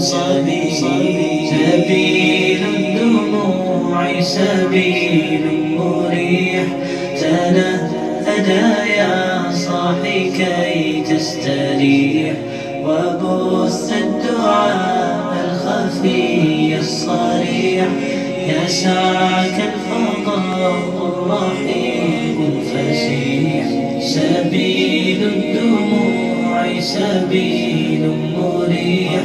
سبيل الدموع سبيل مريح تنهدى يا صاحي كي تستريح وبث الدعاء الخفي الصريح يسعك الفضاء الرحيم الفسيح سبيل الدموع سبيل مريح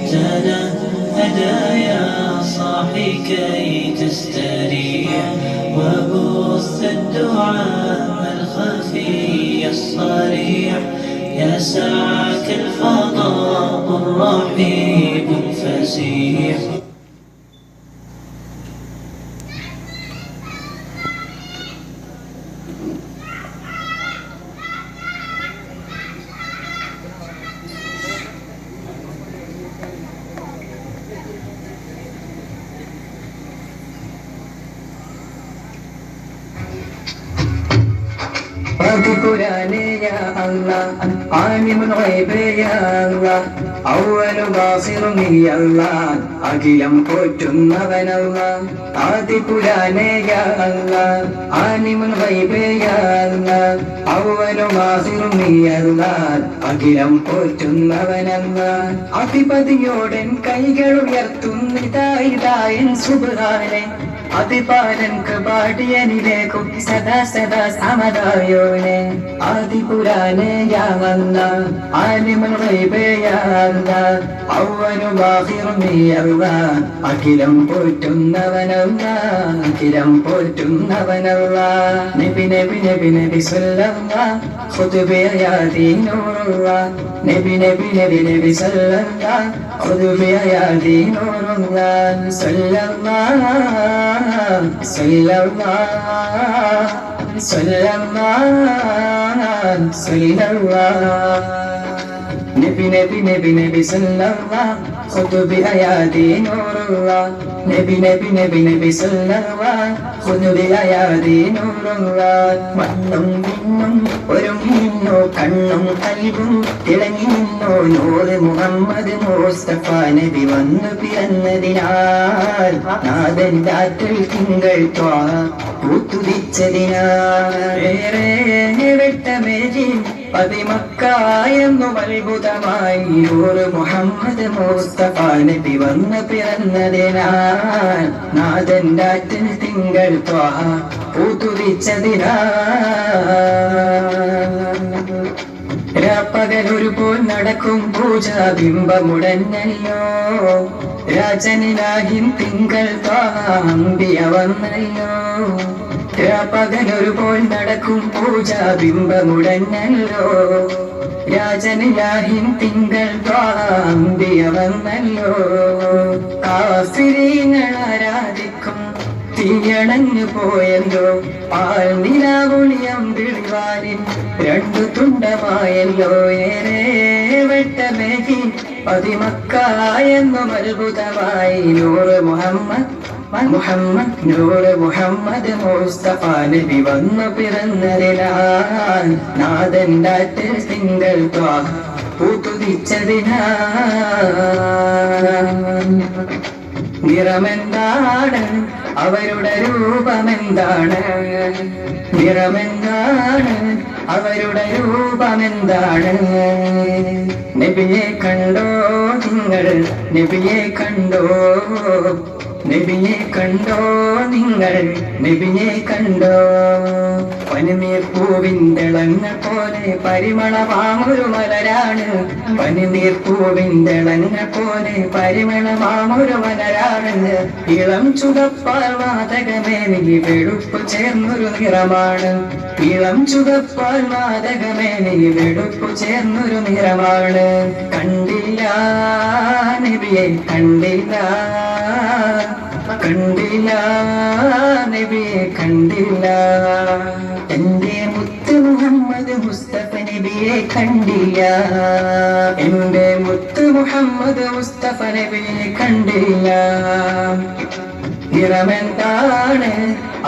تنهدى يا صاحي كي تستريح وبث الدعاء الخفي الصريح يسعك الفضاء الرحيم الفسيح قرآني يا الله عالم الغيب يا الله أول باصر يا الله അഖിലം പോറ്റുന്നവനല്ല ആദി പുരാനേ യാ അല്ലാഹ് ആലിമുൽ ഗൈബ് യാ അല്ലാഹ് അവ്വലും ആഖിറും നീ അല്ലാഹ് അഖിലം പോറ്റുന്നവനല്ല അധിപതിയോടൻ കൈകൾ ഉയർത്തുന്നിതായിതായൻ സുബ്ഹാനെ അതിപാലൻ കബാഡിയനിലേക്കും സദാ സദാ സമദായോനെ ആദി പുരാനേ യാ അല്ലാഹ് ആലിമുൽ ഗൈബ് യാ അല്ലാഹ് അവ്വലും ആഖിറും നീ അല്ലാഹ് അഖിലം പോറ്റുന്നവനല്ലാഹ് അഖിലം പോറ്റുന്നവനല്ലാഹ് നബി നബി നബി നബി സല്ലല്ലാഹ് ഖുതുബി യാദി നൂറുല്ലാഹ് നബി നബി നബി നബി സല്ലല്ലാഹ് ഖുതുബി യാദി നൂറുല്ലാഹ് സല്ലല്ലാഹ് സല്ലല്ലാഹ് സല്ലല്ലാഹ് സല്ലല്ലാഹ് നബി നബി നബി നബി സല്ലല്ലാഹ് ഖുതുബി അയാദി നൂറുല്ലാഹ് നബി നബി നബി നബി സല്ലല്ലാഹ് ഖുതുബി അയാദി നൂറുല്ലാഹ് മണ്ണും വിണ്ണും ഒരുങ്ങിന്നോ കണ്ണും കൽബും തിളങ്ങി നിന്നോ നൂറ് മുഹമ്മദ് മുസ്തഫ നബി വന്നു പിറന്നതിനാൽ നാദൻ രാത്രി തിങ്കൾ ത്വാഹ പൂത്തുതിച്ചതിനാൽ ഏറെ വെട്ടമേരി പതിമക്കായെന്നു അത്ഭുതമായി നൂറ് മുഹമ്മദ് മുസ്തഫ നബി വന്നു പിറന്നതിനാൽ നാദൻ രാത്രി തിങ്കൾ ത്വാഹ പൂത്തുതിച്ചതിനാൽ രാപ്പകലൊരു പോൽ നടക്കും പൂജാ ബിംബമുടഞ്ഞല്ലോ രാജനിലാഹിൻ തിങ്കൾ ത്വാഹംബിയ വന്നല്ലോ രാപ്പകലൊരു പോൽ നടക്കും പൂജാ ബിംബമുടഞ്ഞല്ലോ രാജനിലാഹിൻ തിങ്കൾ ത്വാഹംബിയ വന്നല്ലോ കാഫിരീങ്ങൾ ആരാധിക്കും തീയണഞ്ഞു പോയല്ലോ പാൽ നിലാവുളിയം വിളിവാലിൻ രണ്ടു തുണ്ടമായല്ലോ ഏറെ വെട്ടമേകി പതിമക്കായെന്നും അത്ഭുതമായി നൂറ് മുഹമ്മദ് നൂറ് മുഹമ്മദ് മുസ്തഫ നബി വന്നു പിറന്നതിനാൽ നാദൻ രാത്രി തിങ്കൾ ത്വാഹ പൂത്തുതിച്ചതിനാൽ നിറമെന്താണ് അവരുടെ രൂപമെന്താണ് നിറമെന്താണ് അവരുടെ രൂപമെന്താണ് നബിയെ കണ്ടോ നിങ്ങൾ നബിയെ കണ്ടോ നബിയെ കണ്ടോ നിങ്ങൾ നബിയെ കണ്ടോ പനിനീർ പൂവിന്റെ ളങ്ങ പോലെ പരിമളമാമൊരു മലരാണ് പനിനീർ പൂവിന്റെ ളങ്ങ പോലെ പരിമളമാമൊരു മലരാണ് ഇളം ചുവപ്പാൽ മാതകമേനി വെളുപ്പ് ചേർന്നൊരു നിറമാണ് ഇളം ചുവപ്പാൽ മാതകമേനി വെളുപ്പ് ചേർന്നൊരു നിറമാണ് കണ്ടില്ല നബിയെ കണ്ടില്ല കണ്ടില്ല നബിയെ കണ്ടില്ല എന്റെ മുത്ത് മുഹമ്മദ് മുസ്തഫ നബിയെ കണ്ടില്ല എന്റെ മുത്ത് മുഹമ്മദ് മുസ്തഫ നബിയെ കണ്ടില്ല നിറമെന്താണ്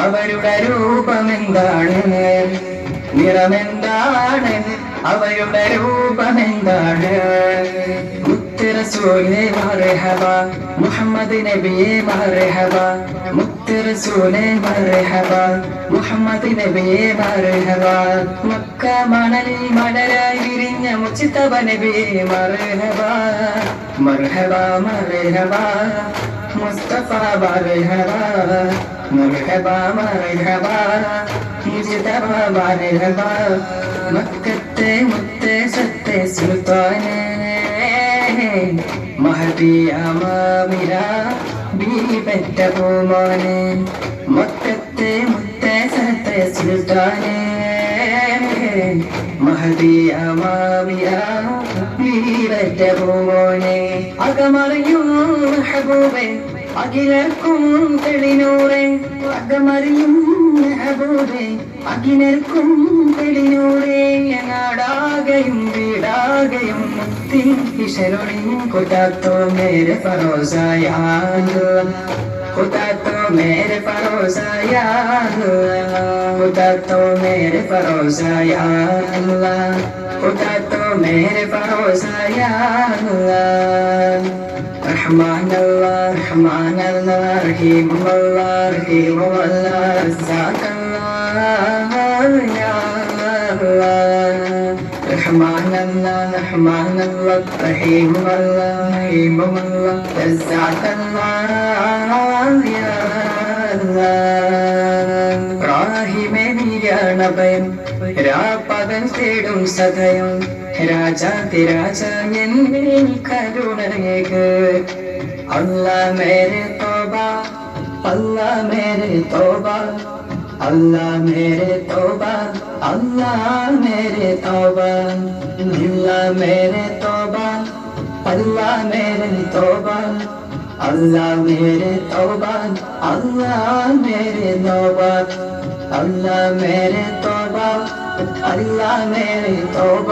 അവരുടെ രൂപമെന്താണ് നിറമെന്താണ് അവരുടെ രൂപമെന്താണ് മുത്ത് റസൂലേ മർഹബ മുഹമ്മദ് നബിയെ മർഹബ മുത്ത് റസൂലേ മർഹബ മുഹമ്മദ് നബിയെ മർഹബ മക്ക മണലിൽ മലരായി വിരിഞ്ഞ മുജ്തബ നബിയെ മർഹബ മർഹബ മർഹബ മുസ്തഫ മർഹബ മർഹബ മർഹബ മുജ്തബ മർഹബ മക്കത്തെ മുത്തേ സത്തേ സുൽത്താനേ മഹദി അമാമിന ബീവി പെറ്റ പൂമോനെ മക്കത്തെ മുത്തേ സത്തേ സുൽത്താനേ മഹദി അമാമിന ബീവി പെറ്റ പൂമോനെ അകമറിയും മെഹബൂബേ അഖിലർക്കും തെളിനൂറേ അകമറിയും മെഹബൂബേ അഖിലർക്കും തെളിനൂറേ നാടാകയും വീടാകയും മുത്തിൻ കിശലൊളിയും കുതാത്തോ മേരെ ഫറോസായ കുതാത്തോ മേരെ ഫറോസായ കുതാത്തോ മേരെ ഫറോസായ കുതാത്തോ മേരെ ഫറോസായ رحمن الله رحمن الله رحيم الله رحيم الله رزاق الله يا الله رحمن الله رحمن الله رحيم الله رحيم الله رزاق الله يا الله راഹിമേ നീയാണഭയം രാപ്പകൽ തേടും സദയം രാജാതിരാജ എന്നിൽ കരുണയേക് അല്ലാ മേരെ തോബ അല്ലാ മേരെ തോബ അല്ലാ മേരെ തോബ അല്ലാ മേരെ തോബ അല്ലാ മേരെ തോബ അല്ലാ മേരെ തോബ അല്ലാ മേരെ തോബ അല്ലാ മേരെ തോബ അല്ലാ മേരെ തോബ അല്ലാ മേരെ തോബ